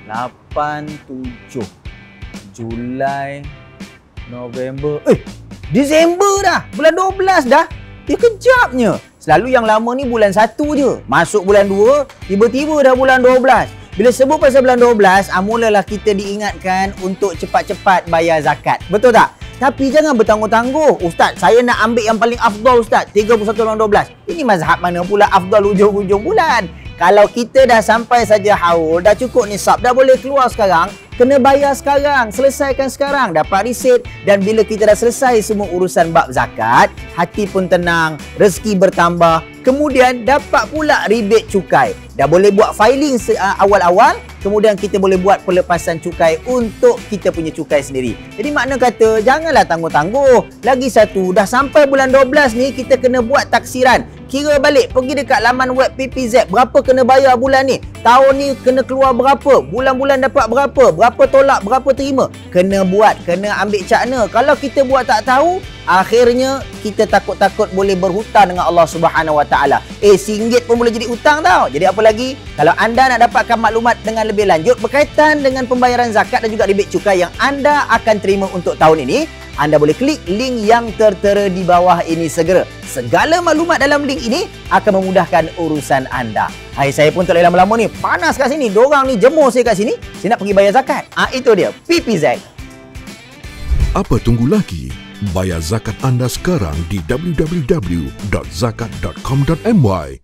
87 Julai, November, Disember dah, bulan 12 dah. Kejapnya. Selalu yang lama ni bulan 1 je. Masuk bulan 2, tiba-tiba dah bulan 12. Bila sebut pasal bulan 12, mulalah kita diingatkan untuk cepat-cepat bayar zakat. Betul tak? Tapi jangan bertangguh-tangguh. Ustaz, saya nak ambil yang paling afdal Ustaz, 31 bulan 12. Ini mazhab mana pula afdal hujung-hujung bulan? Kalau kita dah sampai saja haul, dah cukup nisab, dah boleh keluar sekarang, kena bayar sekarang, selesaikan sekarang, dapat resit. Dan bila kita dah selesai semua urusan bab zakat, hati pun tenang, rezeki bertambah, kemudian dapat pula rebate cukai. Dah boleh buat filing awal-awal, kemudian kita boleh buat pelepasan cukai untuk kita punya cukai sendiri. Jadi makna kata, janganlah tangguh-tangguh. Lagi satu, dah sampai bulan 12 ni, kita kena buat taksiran. Kira balik, pergi dekat laman web PPZ, berapa kena bayar bulan ni, tahun ni kena keluar berapa, bulan-bulan dapat berapa, berapa tolak, berapa terima. Kena buat, kena ambil cakna. Kalau kita buat tak tahu, akhirnya kita takut-takut boleh berhutang dengan Allah Subhanahu Wa Taala. RM1 pun boleh jadi hutang tau. Jadi apa lagi? Kalau anda nak dapatkan maklumat dengan lebih lanjut berkaitan dengan pembayaran zakat dan juga rebate cukai yang anda akan terima untuk tahun ini, anda boleh klik link yang tertera di bawah ini segera. Segala maklumat dalam link ini akan memudahkan urusan anda. Hai, saya pun tak boleh lama-lama ni. Panas kat sini. Dorang ni jemur saya kat sini. Saya nak pergi bayar zakat. Itu dia. PPZ. Apa tunggu lagi? Bayar zakat anda sekarang di www.zakat.com.my